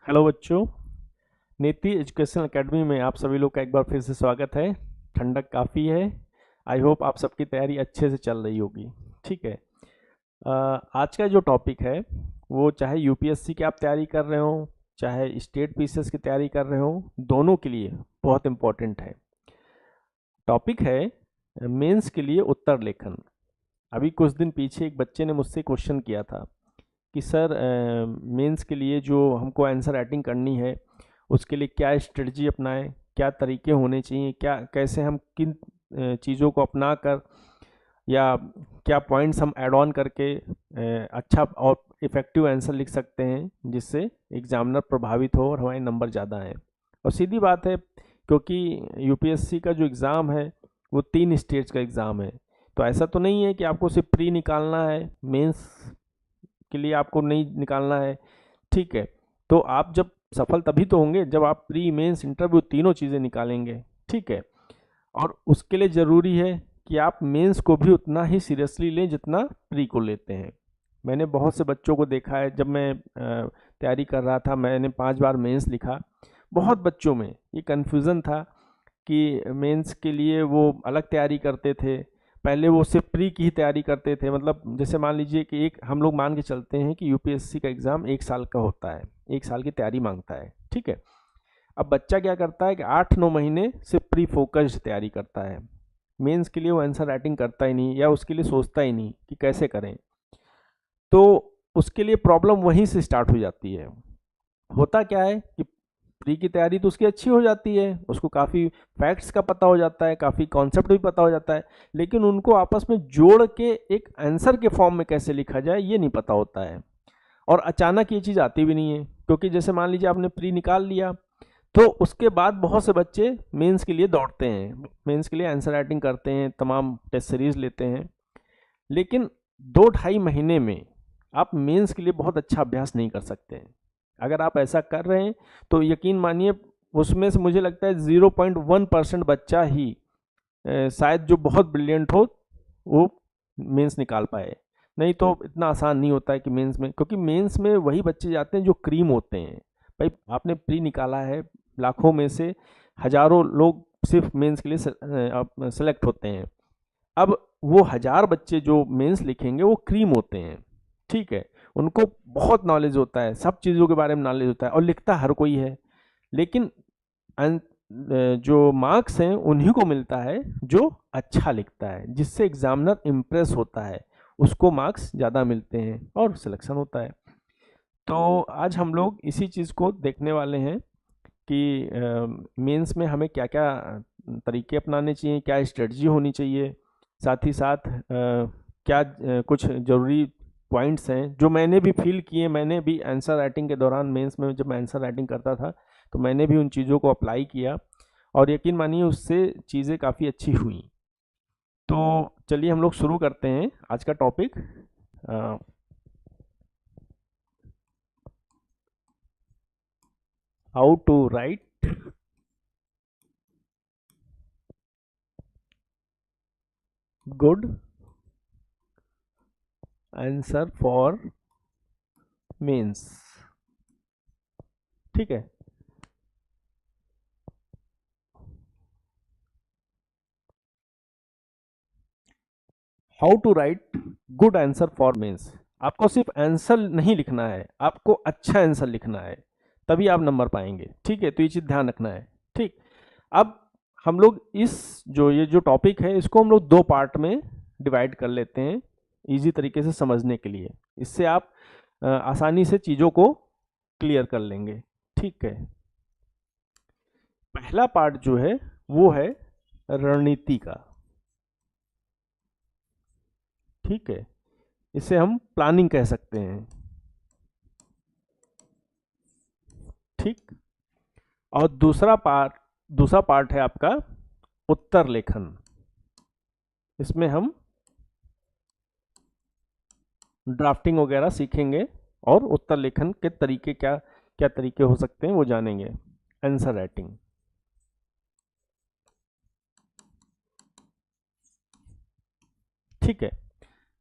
Hello बच्चों, नीति education academy में आप सभी लोग का एक बार फिर से स्वागत है। ठंडक काफ़ी है। आई होप आप सबकी तैयारी अच्छे से चल रही होगी। ठीक है। आज का जो टॉपिक है वो चाहे यूपीएससी की आप तैयारी कर रहे हो, चाहे स्टेट पीसीएस की तैयारी कर रहे हो, दोनों के लिए बहुत इम्पोर्टेंट है। टॉपिक है मेंस के लिए उत्तर लेखन। अभी कुछ दिन पीछे एक बच्चे ने मुझसे क्वेश्चन किया था कि सर मेंस के लिए जो हमको आंसर राइटिंग करनी है उसके लिए क्या स्ट्रेटजी अपनाएं, क्या तरीके होने चाहिए, क्या कैसे हम किन चीज़ों को अपना कर या क्या पॉइंट्स हम ऐड ऑन करके अच्छा और इफ़ेक्टिव आंसर लिख सकते हैं जिससे एग्जामिनर प्रभावित हो और हमारे नंबर ज़्यादा आएँ। और सीधी बात है, क्योंकि यूपीएससी का जो एग्ज़ाम है वो 3 स्टेज का एग्ज़ाम है। तो ऐसा तो नहीं है कि आपको सिर्फ प्री निकालना है, मेंस के लिए आपको नहीं निकालना है। ठीक है। तो आप जब सफल तभी तो होंगे जब आप प्री मेंस इंटरव्यू तीनों चीज़ें निकालेंगे। ठीक है। और उसके लिए ज़रूरी है कि आप मेंस को भी उतना ही सीरियसली लें जितना प्री को लेते हैं। मैंने बहुत से बच्चों को देखा है, जब मैं तैयारी कर रहा था मैंने 5 बार मेंस लिखा। बहुत बच्चों में ये कन्फ्यूज़न था कि मेंस के लिए वो अलग तैयारी करते थे, पहले वो सिर्फ प्री की ही तैयारी करते थे। मतलब जैसे मान लीजिए कि एक हम लोग मान के चलते हैं कि यूपीएससी का एग्ज़ाम 1 साल का होता है, 1 साल की तैयारी मांगता है। ठीक है। अब बच्चा क्या करता है कि 8-9 महीने सिर्फ प्री फोकस्ड तैयारी करता है, मेंस के लिए वो आंसर राइटिंग करता ही नहीं या उसके लिए सोचता ही नहीं कि कैसे करें। तो उसके लिए प्रॉब्लम वहीं से स्टार्ट हो जाती है। होता क्या है कि प्री की तैयारी तो उसकी अच्छी हो जाती है, उसको काफ़ी फैक्ट्स का पता हो जाता है, काफ़ी कॉन्सेप्ट भी पता हो जाता है, लेकिन उनको आपस में जोड़ के एक आंसर के फॉर्म में कैसे लिखा जाए ये नहीं पता होता है। और अचानक ये चीज़ आती भी नहीं है, क्योंकि जैसे मान लीजिए आपने प्री निकाल लिया तो उसके बाद बहुत से बच्चे मेंस के लिए दौड़ते हैं, मेंस के लिए आंसर राइटिंग करते हैं, तमाम टेस्ट सीरीज लेते हैं, लेकिन 2-2.5 महीने में आप मेंस के लिए बहुत अच्छा अभ्यास नहीं कर सकते हैं। अगर आप ऐसा कर रहे हैं तो यकीन मानिए उसमें से मुझे लगता है 0.1% बच्चा ही शायद जो बहुत ब्रिलियंट हो वो मेंस निकाल पाए। नहीं तो इतना आसान नहीं होता है कि मेंस में, क्योंकि मेंस में वही बच्चे जाते हैं जो क्रीम होते हैं। भाई आपने प्री निकाला है, लाखों में से हजारों लोग सिर्फ मेंस के लिए सेलेक्ट होते हैं। अब वो 1000 बच्चे जो मेंस लिखेंगे वो क्रीम होते हैं। ठीक है। उनको बहुत नॉलेज होता है, सब चीज़ों के बारे में नॉलेज होता है और लिखता हर कोई है, लेकिन जो मार्क्स हैं उन्हीं को मिलता है जो अच्छा लिखता है, जिससे एग्जामिनर इम्प्रेस होता है, उसको मार्क्स ज़्यादा मिलते हैं और सिलेक्शन होता है। तो आज हम लोग इसी चीज़ को देखने वाले हैं कि मेंस में हमें क्या क्या तरीके अपनाने चाहिए, क्या स्ट्रेटजी होनी चाहिए, साथ ही साथ क्या कुछ ज़रूरी पॉइंट्स हैं जो मैंने भी फील किए। मैंने भी आंसर राइटिंग के दौरान मेंस में जब मैं आंसर राइटिंग करता था तो मैंने भी उन चीज़ों को अप्लाई किया और यकीन मानिए उससे चीज़ें काफ़ी अच्छी हुई। तो चलिए हम लोग शुरू करते हैं आज का topic. How to write good answer for mains. ठीक है। How to write good answer for mains. आपको सिर्फ आंसर नहीं लिखना है, आपको अच्छा आंसर लिखना है, तभी आप नंबर पाएंगे। ठीक है। तो ये चीज़ ध्यान रखना है। ठीक। अब हम लोग इस ये जो टॉपिक है इसको हम लोग 2 पार्ट में डिवाइड कर लेते हैं इजी तरीके से समझने के लिए। इससे आप आसानी से चीज़ों को क्लियर कर लेंगे। ठीक है। पहला पार्ट जो है वो है रणनीति का। ठीक है। इसे हम प्लानिंग कह सकते हैं। ठीक। और दूसरा पार्ट है आपका उत्तर लेखन। इसमें हम ड्राफ्टिंग वगैरह सीखेंगे और उत्तर लेखन के तरीके क्या क्या तरीके हो सकते हैं वो जानेंगे। Answer writing. ठीक है।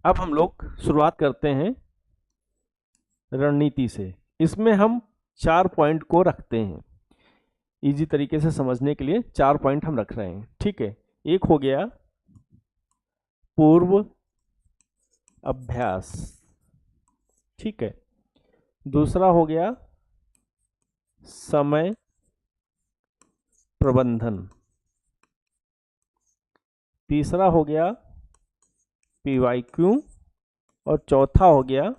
अब हम लोग शुरुआत करते हैं रणनीति से। इसमें हम 4 पॉइंट को रखते हैं। इजी तरीके से समझने के लिए 4 पॉइंट हम रख रहे हैं, ठीक है। एक हो गया पूर्व अभ्यास, ठीक है। दूसरा हो गया समय प्रबंधन। तीसरा हो गया PYQ और चौथा हो गया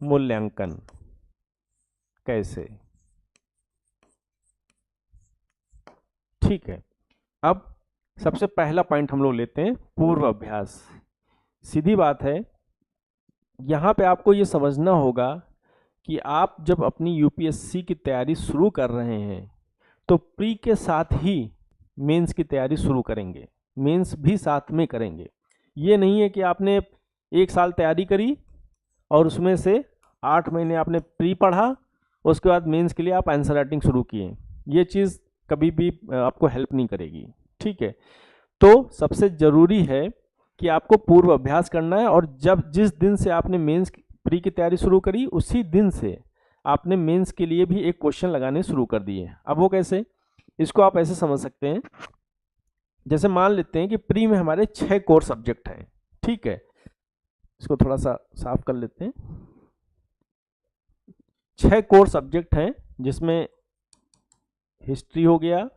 मूल्यांकन। कैसे? ठीक है। अब सबसे पहला पॉइंट हम लोग लेते हैं पूर्व अभ्यास। सीधी बात है, यहाँ पे आपको ये समझना होगा कि आप जब अपनी यूपीएससी की तैयारी शुरू कर रहे हैं तो प्री के साथ ही मेंस की तैयारी शुरू करेंगे, मेंस भी साथ में करेंगे। ये नहीं है कि आपने 1 साल तैयारी करी और उसमें से 8 महीने आपने प्री पढ़ा, उसके बाद मेंस के लिए आप आंसर राइटिंग शुरू किए। ये चीज़ कभी भी आपको हेल्प नहीं करेगी, ठीक है। तो सबसे ज़रूरी है कि आपको पूर्व अभ्यास करना है, और जब जिस दिन से आपने मेंस प्री की तैयारी शुरू करी उसी दिन से आपने मेंस के लिए भी एक क्वेश्चन लगाने शुरू कर दिए। अब वो कैसे? इसको आप ऐसे समझ सकते हैं, जैसे मान लेते हैं कि प्री में हमारे 6 कोर सब्जेक्ट हैं, ठीक है। इसको थोड़ा सा साफ कर लेते हैं। 6 कोर सब्जेक्ट हैं, जिसमें हिस्ट्री हो गया,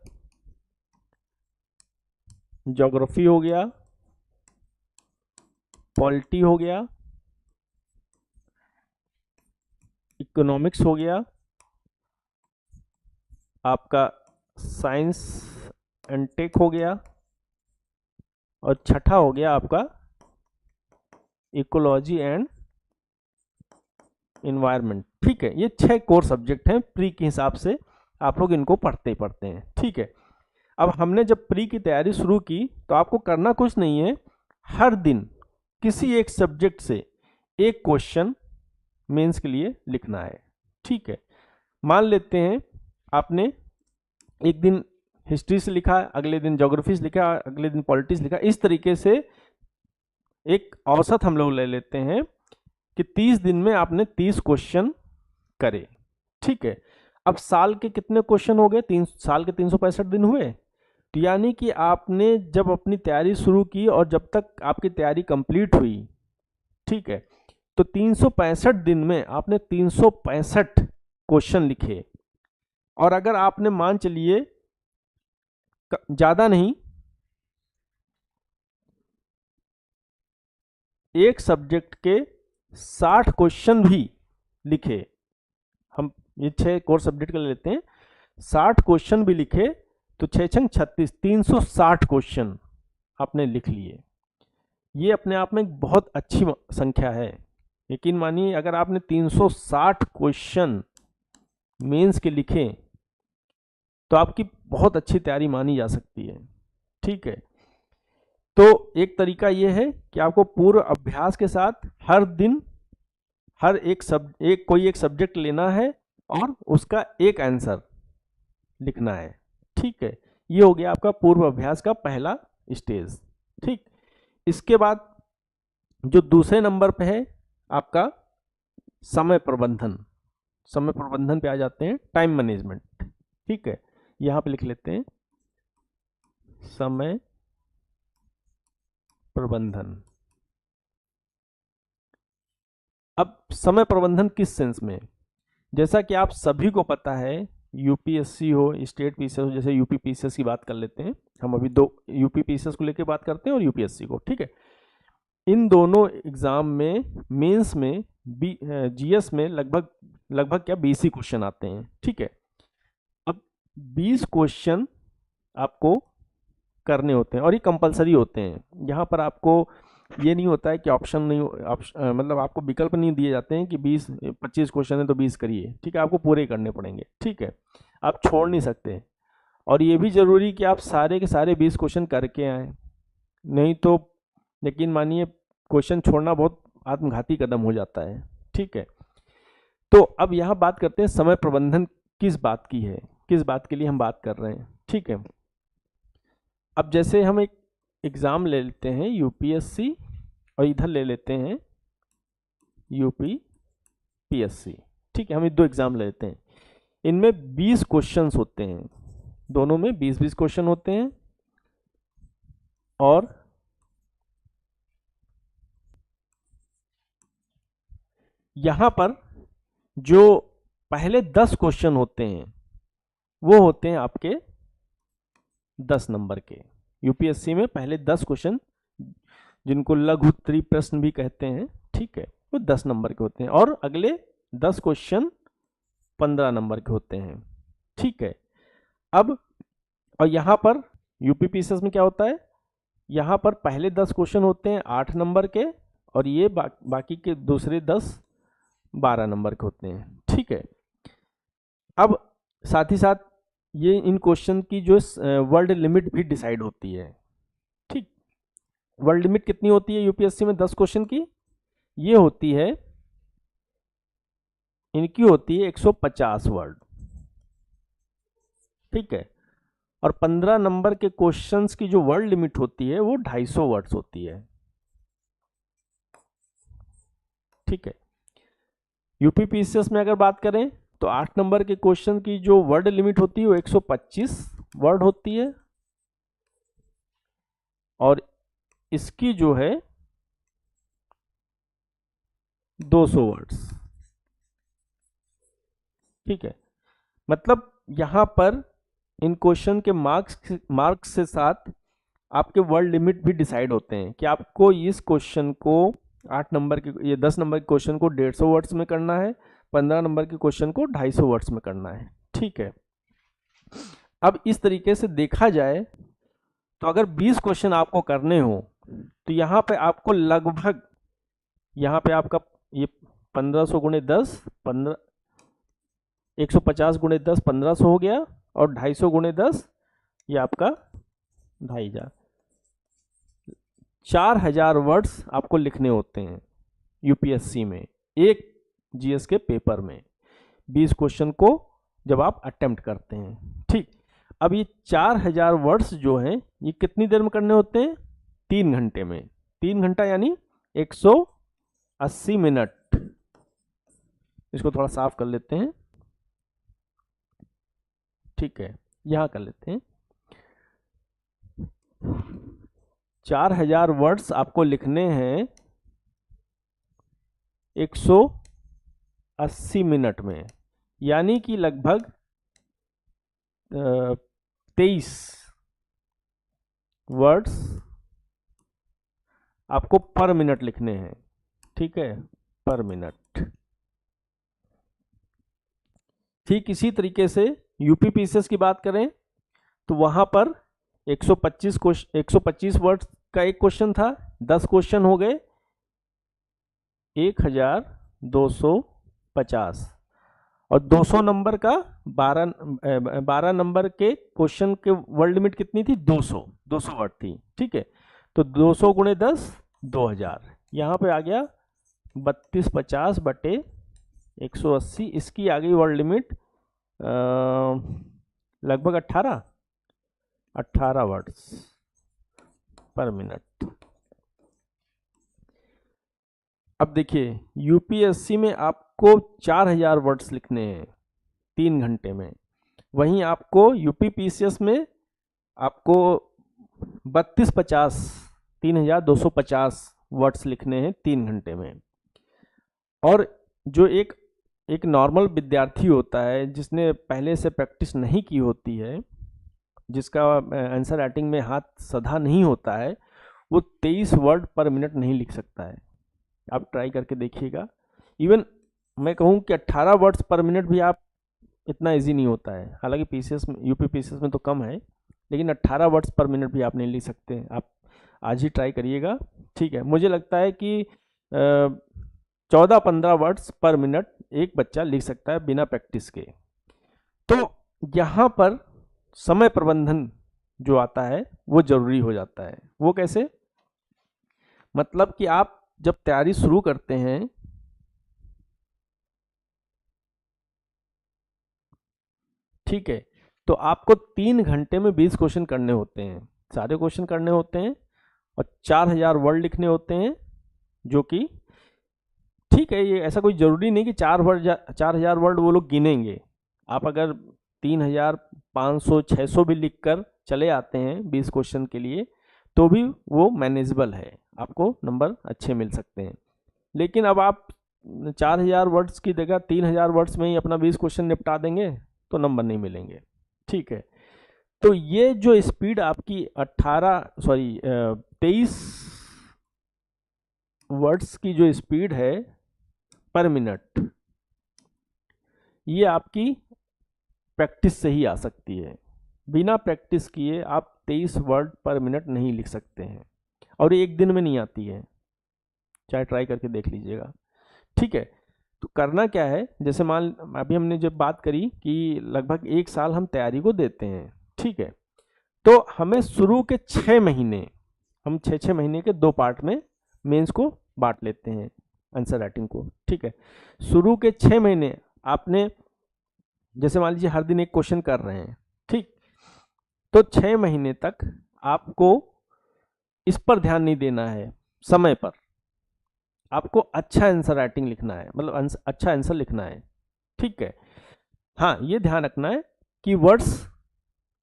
ज्योग्राफी हो गया, पॉलिटी हो गया, इकोनॉमिक्स हो गया, आपका साइंस एंड टेक हो गया, और छठा हो गया आपका इकोलॉजी एंड इन्वायरमेंट, ठीक है। ये 6 कोर सब्जेक्ट हैं, प्री के हिसाब से आप लोग इनको पढ़ते हैं, ठीक है। अब हमने जब प्री की तैयारी शुरू की तो आपको करना कुछ नहीं है, हर दिन किसी एक सब्जेक्ट से एक क्वेश्चन मेंस के लिए लिखना है, ठीक है। मान लेते हैं आपने एक दिन हिस्ट्री से लिखा, अगले दिन ज्योग्राफी से लिखा, अगले दिन पॉलिटिक्स लिखा। इस तरीके से एक औसत हम लोग ले लेते हैं कि 30 दिन में आपने 30 क्वेश्चन करे, ठीक है। अब साल के कितने क्वेश्चन हो गए? 3 साल के 365 दिन हुए। तो यानी कि आपने जब अपनी तैयारी शुरू की और जब तक आपकी तैयारी कंप्लीट हुई, ठीक है, तो 365 दिन में आपने 365 क्वेश्चन लिखे। और अगर आपने मान चलिए ज़्यादा नहीं, एक सब्जेक्ट के 60 क्वेश्चन भी लिखे, हम ये 6 कोर सब्जेक्ट के लेते हैं, 60 क्वेश्चन भी लिखे तो 6 छंग 36, 360 क्वेश्चन आपने लिख लिए। ये अपने आप में एक बहुत अच्छी संख्या है। यकीन मानिए, अगर आपने 360 क्वेश्चन मेंस के लिखे तो आपकी बहुत अच्छी तैयारी मानी जा सकती है, ठीक है। तो एक तरीका ये है कि आपको पूर्व अभ्यास के साथ हर दिन कोई एक सब्जेक्ट लेना है और उसका एक आंसर लिखना है, ठीक है। ये हो गया आपका पूर्व अभ्यास का पहला स्टेज, ठीक। इसके बाद जो दूसरे नंबर पे है आपका समय प्रबंधन। समय प्रबंधन पे आ जाते हैं, टाइम मैनेजमेंट, ठीक है। यहां पे लिख लेते हैं समय प्रबंधन। अब समय प्रबंधन किस सेंस में? जैसा कि आप सभी को पता है, यूपीएससी हो, स्टेट पीसीएस हो, जैसे यूपी पीसीएस की बात कर लेते हैं हम, अभी 2 यूपी पीसीएस को लेकर बात करते हैं और यूपीएससी को, ठीक है। इन दोनों एग्जाम में मेंस में जीएस में लगभग क्या 20 ही क्वेश्चन आते हैं, ठीक है। अब 20 क्वेश्चन आपको करने होते हैं और ये कंपलसरी होते हैं। यहाँ पर आपको ये नहीं होता है कि ऑप्शन नहीं, मतलब आपको विकल्प नहीं दिए जाते हैं कि 20-25 क्वेश्चन है तो 20 करिए, ठीक है। आपको पूरे करने पड़ेंगे, ठीक है, आप छोड़ नहीं सकते। और ये भी जरूरी कि आप सारे के सारे 20 क्वेश्चन करके आए, नहीं तो यकीन मानिए क्वेश्चन छोड़ना बहुत आत्मघाती कदम हो जाता है, ठीक है। तो अब यहाँ बात करते हैं समय प्रबंधन किस बात की है, किस बात के लिए हम बात कर रहे हैं, ठीक है। अब जैसे हम एक एग्ज़ाम ले लेते हैं यूपीएससी और इधर ले लेते हैं यूपी पीएससी, ठीक है, हम 2 एग्जाम ले लेते हैं। इनमें 20 क्वेश्चंस होते हैं, दोनों में 20-20 क्वेश्चन होते हैं। और यहां पर जो पहले 10 क्वेश्चन होते हैं वो होते हैं आपके 10 नंबर के। यूपीएससी में पहले 10 क्वेश्चन, जिनको लघु उत्तरीय प्रश्न भी कहते हैं, ठीक है, वो 10 नंबर के होते हैं। और अगले 10 क्वेश्चन 15 नंबर के होते हैं, ठीक है। अब और यहाँ पर यूपीपीसीएस में क्या होता है, यहाँ पर पहले 10 क्वेश्चन होते हैं 8 नंबर के, और ये बाकी के दूसरे 10 12 नंबर के होते हैं, ठीक है। अब साथ ही साथ ये इन क्वेश्चन की जो वर्ल्ड लिमिट भी डिसाइड होती है, ठीक। वर्ल्ड लिमिट कितनी होती है यूपीएससी में 10 क्वेश्चन की? ये होती है, इनकी होती है 150 वर्ड, ठीक है। और 15 नंबर के क्वेश्चंस की जो वर्ड लिमिट होती है वो 250 वर्ड्स होती है, ठीक है। यूपीपीसीएस में अगर बात करें तो 8 नंबर के क्वेश्चन की जो वर्ड लिमिट होती है वो 125 वर्ड होती है, और इसकी जो है 200 वर्ड्स, ठीक है। मतलब यहां पर इन क्वेश्चन के मार्क्स से साथ आपके वर्ड लिमिट भी डिसाइड होते हैं कि आपको इस क्वेश्चन को 8 नंबर के, ये 10 नंबर के क्वेश्चन को 150 वर्ड्स में करना है, 15 नंबर के क्वेश्चन को 250 वर्ड्स में करना है, ठीक है। अब इस तरीके से देखा जाए तो अगर 20 क्वेश्चन आपको करने हो तो यहाँ पे आपको लगभग, यहाँ पे आपका ये 1500 गुणे 10 150 गुणे 10 1500 हो गया, और 250 गुणे 10 ये आपका 2500, 4000 वर्ड्स आपको लिखने होते हैं यूपीएससी में एक जीएस के पेपर में, 20 क्वेश्चन को जब आप अटेम्प्ट करते हैं, ठीक। अब ये 4000 वर्ड्स जो हैं ये कितनी देर में करने होते हैं? 3 घंटे में। 3 घंटा यानी 180 मिनट। इसको थोड़ा साफ कर लेते हैं, ठीक है, यहां कर लेते हैं। 4000 वर्ड्स आपको लिखने हैं 180 मिनट में, यानी कि लगभग 23 वर्ड्स आपको पर मिनट लिखने हैं, ठीक है, पर मिनट। ठीक इसी तरीके से यूपीपीसीएस की बात करें तो वहां पर 125 वर्ड्स का एक क्वेश्चन था, 10 क्वेश्चन हो गए 1250, और 200 नंबर का 12 नंबर के क्वेश्चन के वर्ड लिमिट कितनी थी? 200 वर्ड थी, ठीक है। तो 200 गुणे 10 2000, यहाँ पे आ गया 3250 बटे 180, इसकी आ गई वर्ड लिमिट लगभग 18 वर्ड्स पर मिनट। अब देखिए यूपीएससी में आपको 4000 वर्ड्स लिखने हैं 3 घंटे में, वहीं आपको यूपीपीसीएस में आपको 3250 वर्ड्स लिखने हैं 3 घंटे में। और जो एक नॉर्मल विद्यार्थी होता है जिसने पहले से प्रैक्टिस नहीं की होती है, जिसका आंसर राइटिंग में हाथ सधा नहीं होता है, वो 23 वर्ड पर मिनट नहीं लिख सकता है। आप ट्राई करके देखिएगा। इवन मैं कहूँ कि 18 वर्ड्स पर मिनट भी आप, इतना इजी नहीं होता है, हालांकि पीसीएस में, यूपीपीसीएस में तो कम है, लेकिन 18 वर्ड्स पर मिनट भी आप नहीं लिख सकते। आप आज ही ट्राई करिएगा, ठीक है। मुझे लगता है कि 14-15 वर्ड्स पर मिनट एक बच्चा लिख सकता है बिना प्रैक्टिस के। तो यहाँ पर समय प्रबंधन जो आता है वो जरूरी हो जाता है। वो कैसे? मतलब कि आप जब तैयारी शुरू करते हैं, ठीक है, तो आपको 3 घंटे में 20 क्वेश्चन करने होते हैं, सारे क्वेश्चन करने होते हैं, और 4000 वर्ड लिखने होते हैं, जो कि ठीक है, ये ऐसा कोई ज़रूरी नहीं कि 4,000 वर्ड वो लोग गिनेंगे। आप अगर 3,500 600 भी लिख कर चले आते हैं 20 क्वेश्चन के लिए तो भी वो मैनेजेबल है, आपको नंबर अच्छे मिल सकते हैं। लेकिन अब आप 4,000 वर्ड्स की जगह 3,000 वर्ड्स में ही अपना 20 क्वेश्चन निपटा देंगे तो नंबर नहीं मिलेंगे। ठीक है, तो ये जो स्पीड आपकी 23 वर्ड्स की जो स्पीड है पर मिनट, ये आपकी प्रैक्टिस से ही आ सकती है। बिना प्रैक्टिस किए आप 23 वर्ड पर मिनट नहीं लिख सकते हैं, और ये एक दिन में नहीं आती है, चाहे ट्राई करके देख लीजिएगा। ठीक है, तो करना क्या है, जैसे मान अभी हमने जब बात करी कि लगभग 1 साल हम तैयारी को देते हैं। ठीक है, तो हमें शुरू के 6 महीने, हम 6 महीने के 2 पार्ट में मेंस को बांट लेते हैं आंसर राइटिंग को। ठीक है, शुरू के 6 महीने आपने, जैसे मान लीजिए हर दिन एक क्वेश्चन कर रहे हैं, ठीक, तो 6 महीने तक आपको इस पर ध्यान नहीं देना है, समय पर आपको अच्छा आंसर राइटिंग लिखना है, मतलब अच्छा आंसर लिखना है। ठीक है, हाँ ये ध्यान रखना है कि वर्ड्स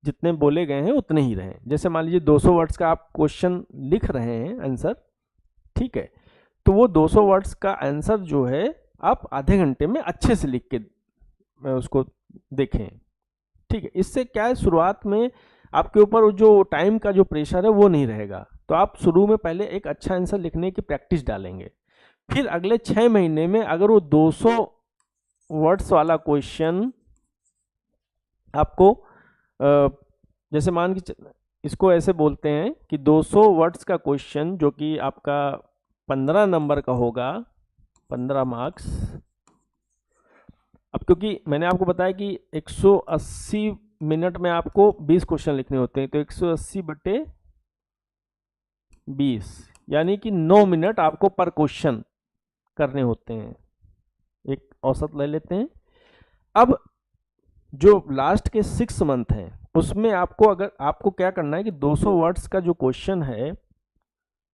जितने बोले गए हैं उतने ही रहें। जैसे मान लीजिए 200 वर्ड्स का आप क्वेश्चन लिख रहे हैं आंसर, ठीक है, तो वो 200 वर्ड्स का आंसर जो है आप आधे घंटे में अच्छे से लिख के उसको देखें। ठीक है, इससे क्या है, शुरुआत में आपके ऊपर जो टाइम का जो प्रेशर है वो नहीं रहेगा। तो आप शुरू में पहले एक अच्छा आंसर लिखने की प्रैक्टिस डालेंगे, फिर अगले 6 महीने में अगर वो 200 वर्ड्स वाला क्वेश्चन आपको जैसे मान के इसको ऐसे बोलते हैं कि 200 वर्ड्स का क्वेश्चन जो कि आपका 15 नंबर का होगा, 15 मार्क्स। अब क्योंकि मैंने आपको बताया कि 180 मिनट में आपको 20 क्वेश्चन लिखने होते हैं, तो 180 बटे 20 यानी कि 9 मिनट आपको पर क्वेश्चन करने होते हैं, एक औसत ले लेते हैं। अब जो लास्ट के 6 मंथ हैं उसमें आपको क्या करना है कि 200 वर्ड्स का जो क्वेश्चन है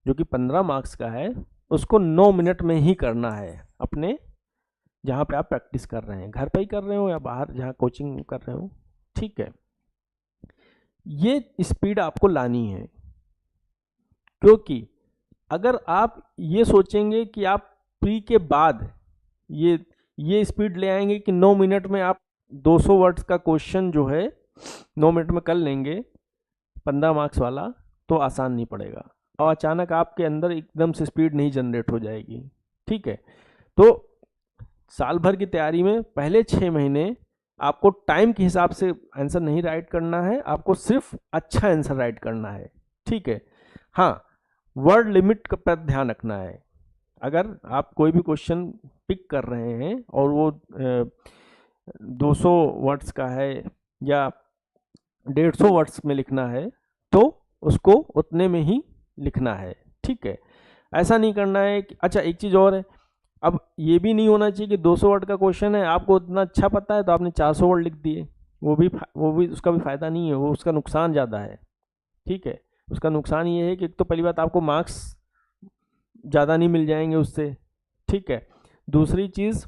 जो कि 15 मार्क्स का है उसको 9 मिनट में ही करना है, अपने जहाँ पे आप प्रैक्टिस कर रहे हैं, घर पे ही कर रहे हो या बाहर जहाँ कोचिंग कर रहे हो। ठीक है, ये स्पीड आपको लानी है, क्योंकि अगर आप ये सोचेंगे कि आप प्री के बाद ये स्पीड ले आएंगे कि 9 मिनट में आप 200 वर्ड्स का क्वेश्चन जो है 9 मिनट में कर लेंगे 15 मार्क्स वाला, तो आसान नहीं पड़ेगा और अचानक आपके अंदर एकदम से स्पीड नहीं जनरेट हो जाएगी। ठीक है, तो साल भर की तैयारी में पहले 6 महीने आपको टाइम के हिसाब से आंसर नहीं राइट करना है, आपको सिर्फ अच्छा आंसर राइट करना है। ठीक है, हाँ वर्ड लिमिट पर ध्यान रखना है। अगर आप कोई भी क्वेश्चन पिक कर रहे हैं और वो 200 वर्ड्स का है या 150 वर्ड्स में लिखना है तो उसको उतने में ही लिखना है। ठीक है, ऐसा नहीं करना है कि अच्छा एक चीज़ और है, अब ये भी नहीं होना चाहिए कि 200 वर्ड का क्वेश्चन है, आपको उतना अच्छा पता है तो आपने 400 वर्ड लिख दिए, वो भी उसका भी फ़ायदा नहीं है, वो उसका नुकसान ज़्यादा है। ठीक है, उसका नुकसान ये है कि एक तो पहली बात आपको मार्क्स ज़्यादा नहीं मिल जाएंगे उससे। ठीक है, दूसरी चीज़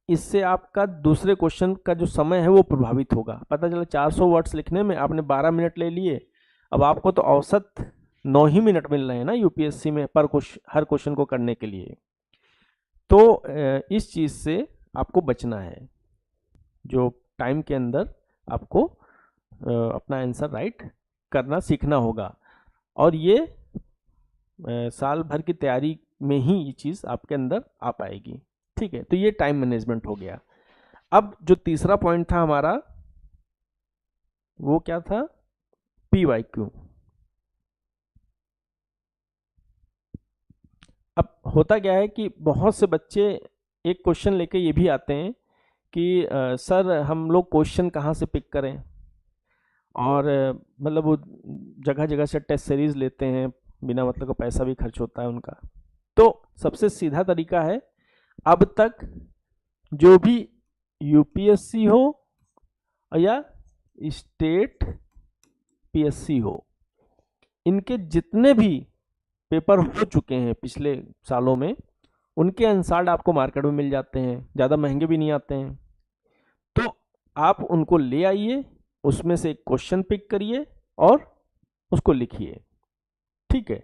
इससे आपका दूसरे क्वेश्चन का जो समय है वो प्रभावित होगा। पता चला 400 वर्ड्स लिखने में आपने 12 मिनट ले लिए, अब आपको तो औसत 9 ही मिनट मिल रहे हैं ना यूपीएससी में हर क्वेश्चन को करने के लिए। तो इस चीज़ से आपको बचना है, जो टाइम के अंदर आपको अपना आंसर राइट करना सीखना होगा, और ये साल भर की तैयारी में ही ये चीज़ आपके अंदर आ पाएगी। ठीक है, तो ये टाइम मैनेजमेंट हो गया। अब जो तीसरा पॉइंट था हमारा वो क्या था, PYQ। अब होता क्या है कि बहुत से बच्चे एक क्वेश्चन लेके ये भी आते हैं कि सर हम लोग क्वेश्चन कहाँ से पिक करें, और मतलब वो जगह जगह से टेस्ट सीरीज लेते हैं, बिना मतलब का पैसा भी खर्च होता है उनका। तो सबसे सीधा तरीका है, अब तक जो भी यूपीएससी हो या स्टेट पीएससी हो, इनके जितने भी पेपर हो चुके हैं पिछले सालों में, उनके अनुसार आपको मार्केट में मिल जाते हैं, ज़्यादा महंगे भी नहीं आते हैं। तो आप उनको ले आइए, उसमें से एक क्वेश्चन पिक करिए और उसको लिखिए, ठीक है।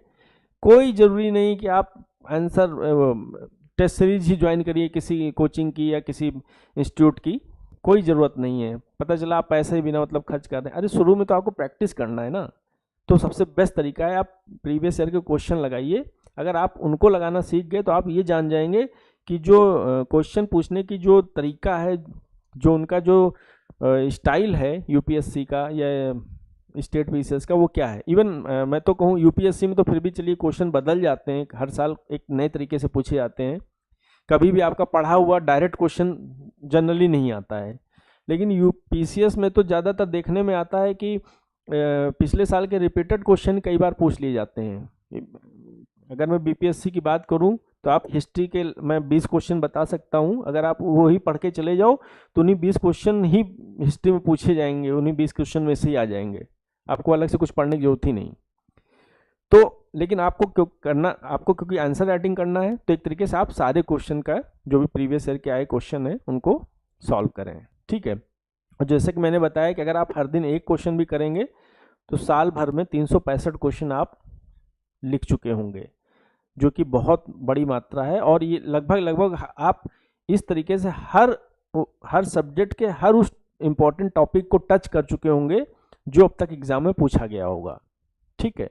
कोई ज़रूरी नहीं कि आप आंसर टेस्ट सीरीज ही ज्वाइन करिए किसी कोचिंग की या किसी इंस्टीट्यूट की, कोई ज़रूरत नहीं है। पता चला आप पैसे ही बिना मतलब खर्च कर रहे हैं, अरे शुरू में तो आपको प्रैक्टिस करना है ना। तो सबसे बेस्ट तरीका है आप प्रीवियस ईयर के क्वेश्चन लगाइए। अगर आप उनको लगाना सीख गए तो आप ये जान जाएंगे कि जो क्वेश्चन पूछने की जो तरीका है, जो उनका जो स्टाइल है यूपीएससी का या स्टेट पीसीएस का, वो क्या है। इवन मैं तो कहूँ यूपीएससी में तो फिर भी चलिए क्वेश्चन बदल जाते हैं, हर साल एक नए तरीके से पूछे जाते हैं। कभी भी आपका पढ़ा हुआ डायरेक्ट क्वेश्चन जनरली नहीं आता है, लेकिन यूपीसीएस में तो ज़्यादातर देखने में आता है कि पिछले साल के रिपीटेड क्वेश्चन कई बार पूछ लिए जाते हैं। अगर मैं बीपीएससी की बात करूं तो आप हिस्ट्री के मैं 20 क्वेश्चन बता सकता हूं, अगर आप वो ही पढ़ के चले जाओ तो उन्हीं 20 क्वेश्चन ही हिस्ट्री में पूछे जाएंगे, उन्हीं 20 क्वेश्चन में से ही आ जाएंगे, आपको अलग से कुछ पढ़ने की जरूरत ही नहीं। तो लेकिन आपको क्यों करना, आपको क्योंकि आंसर राइटिंग करना है, तो एक तरीके से आप सारे क्वेश्चन का जो भी प्रीवियस ईयर के आए क्वेश्चन है उनको सॉल्व करें, ठीक है। और जैसे कि मैंने बताया कि अगर आप हर दिन एक क्वेश्चन भी करेंगे तो साल भर में 365 क्वेश्चन आप लिख चुके होंगे, जो कि बहुत बड़ी मात्रा है। और ये लगभग आप इस तरीके से हर सब्जेक्ट के हर उस इम्पोर्टेंट टॉपिक को टच कर चुके होंगे जो अब तक एग्जाम में पूछा गया होगा, ठीक है।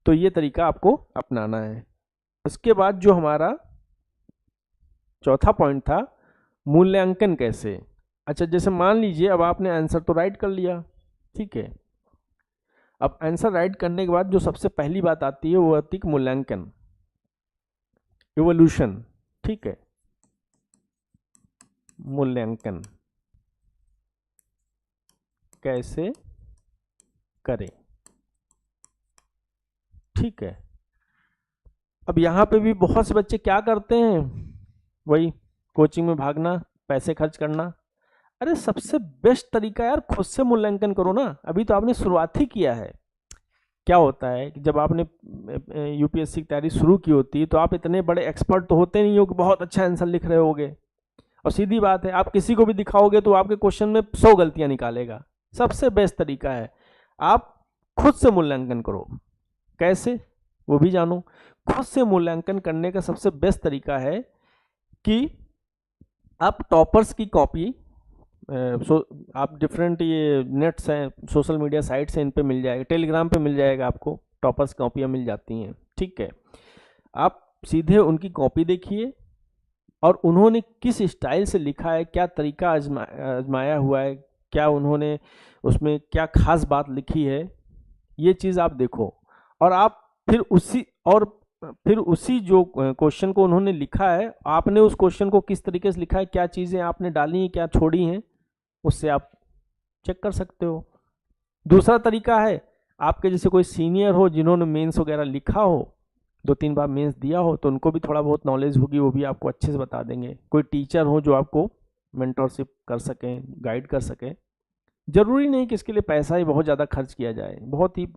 तो ये तरीका आपको अपनाना है। इसके बाद जो हमारा चौथा पॉइंट था, मूल्यांकन कैसे। अच्छा, जैसे मान लीजिए अब आपने आंसर तो राइट कर लिया, ठीक है। अब आंसर राइट करने के बाद जो सबसे पहली बात आती है वो आती है मूल्यांकन, इवोल्यूशन, ठीक है। मूल्यांकन कैसे करें, ठीक है। अब यहाँ पे भी बहुत से बच्चे क्या करते हैं, वही कोचिंग में भागना, पैसे खर्च करना। अरे सबसे बेस्ट तरीका यार खुद से मूल्यांकन करो ना, अभी तो आपने शुरुआत ही किया है। क्या होता है कि जब आपने यूपीएससी की तैयारी शुरू की होती है तो आप इतने बड़े एक्सपर्ट तो होते नहीं हो कि बहुत अच्छा आंसर लिख रहे होगे, और सीधी बात है आप किसी को भी दिखाओगे तो आपके क्वेश्चन में 100 गलतियां निकालेगा। सबसे बेस्ट तरीका है आप खुद से मूल्यांकन करो। कैसे, वो भी जानो। खुद से मूल्यांकन करने का सबसे बेस्ट तरीका है कि आप टॉपर्स की कॉपी, आप डिफरेंट ये नेट्स हैं, सोशल मीडिया साइट्स हैं, इन पे मिल जाएगा, टेलीग्राम पे मिल जाएगा, आपको टॉपर्स कॉपियाँ मिल जाती हैं, ठीक है। आप सीधे उनकी कॉपी देखिए और उन्होंने किस स्टाइल से लिखा है, क्या तरीका आजमाया हुआ है, क्या उन्होंने उसमें क्या खास बात लिखी है, ये चीज़ आप देखो। और आप फिर उसी जो क्वेश्चन को उन्होंने लिखा है, आपने उस क्वेश्चन को किस तरीके से लिखा है, क्या चीज़ें आपने डाली हैं, क्या छोड़ी हैं, उससे आप चेक कर सकते हो। दूसरा तरीका है, आपके जैसे कोई सीनियर हो जिन्होंने मेंस वगैरह लिखा हो, 2-3 बार मेंस दिया हो, तो उनको भी थोड़ा बहुत नॉलेज होगी, वो भी आपको अच्छे से बता देंगे। कोई टीचर हो जो आपको मेंटरशिप कर सकें, गाइड कर सकें। ज़रूरी नहीं कि इसके लिए पैसा ही बहुत ज़्यादा खर्च किया जाए, बहुत ही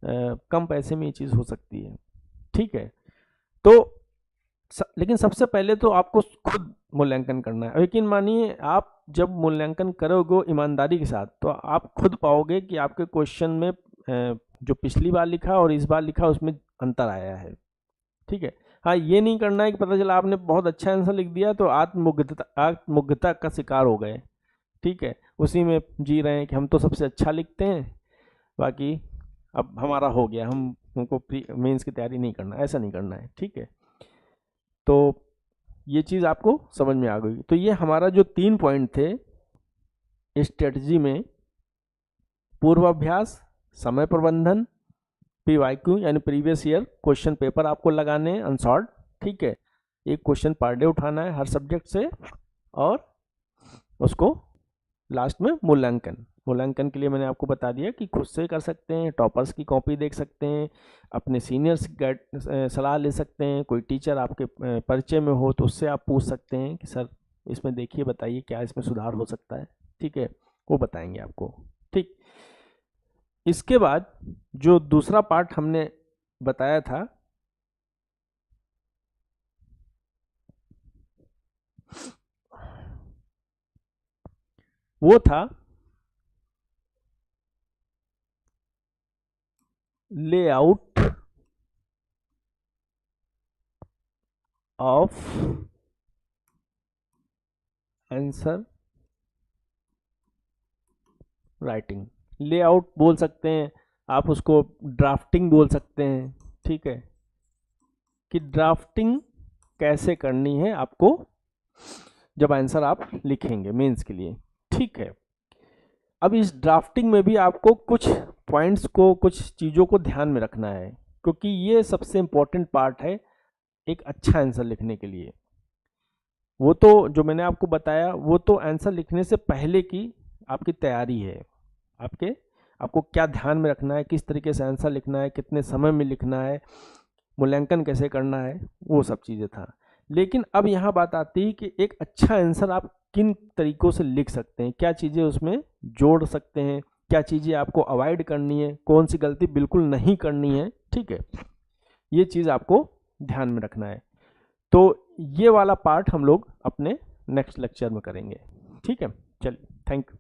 कम पैसे में ये चीज़ हो सकती है, ठीक है। तो लेकिन सबसे पहले तो आपको खुद मूल्यांकन करना है। यकीन मानिए आप जब मूल्यांकन करोगे ईमानदारी के साथ, तो आप खुद पाओगे कि आपके क्वेश्चन में जो पिछली बार लिखा और इस बार लिखा उसमें अंतर आया है, ठीक है। हाँ, ये नहीं करना है कि पता चला आपने बहुत अच्छा आंसर लिख दिया तो आत्ममुग्धता का शिकार हो गए, ठीक है, उसी में जी रहे हैं कि हम तो सबसे अच्छा लिखते हैं, बाकी अब हमारा हो गया, हमको मेंस की तैयारी नहीं करना, ऐसा नहीं करना है, ठीक है। तो ये चीज़ आपको समझ में आ गई। तो ये हमारा जो 3 पॉइंट थे स्ट्रेटजी में, पूर्वाभ्यास, समय प्रबंधन, पीवाईक्यू यानी प्रीवियस ईयर क्वेश्चन पेपर आपको लगाने हैं अनसॉर्ट, ठीक है। एक क्वेश्चन पर डे उठाना है हर सब्जेक्ट से, और उसको लास्ट में मूल्यांकन के लिए मैंने आपको बता दिया कि खुद से कर सकते हैं, टॉपर्स की कॉपी देख सकते हैं, अपने सीनियर्स की सलाह ले सकते हैं, कोई टीचर आपके परिचय में हो तो उससे आप पूछ सकते हैं कि सर इसमें देखिए, बताइए क्या इसमें सुधार हो सकता है, ठीक है, वो बताएंगे आपको, ठीक। इसके बाद जो दूसरा पार्ट हमने बताया था वो था layout of answer writing. Layout बोल सकते हैं आप, उसको ड्राफ्टिंग बोल सकते हैं, ठीक है, कि ड्राफ्टिंग कैसे करनी है आपको जब आंसर आप लिखेंगे मेंस के लिए, ठीक है। अब इस ड्राफ्टिंग में भी आपको कुछ पॉइंट्स को, कुछ चीज़ों को ध्यान में रखना है, क्योंकि ये सबसे इम्पोर्टेंट पार्ट है एक अच्छा आंसर लिखने के लिए। वो तो जो मैंने आपको बताया वो तो आंसर लिखने से पहले की आपकी तैयारी है, आपको क्या ध्यान में रखना है, किस तरीके से आंसर लिखना है, कितने समय में लिखना है, मूल्यांकन कैसे करना है, वो सब चीज़ें था। लेकिन अब यहाँ बात आती है कि एक अच्छा आंसर आप किन तरीकों से लिख सकते हैं, क्या चीज़ें उसमें जोड़ सकते हैं, क्या चीज़ें आपको अवॉइड करनी है, कौन सी गलती बिल्कुल नहीं करनी है, ठीक है, ये चीज़ आपको ध्यान में रखना है। तो ये वाला पार्ट हम लोग अपने नेक्स्ट लेक्चर में करेंगे, ठीक है। चलिए, थैंक यू।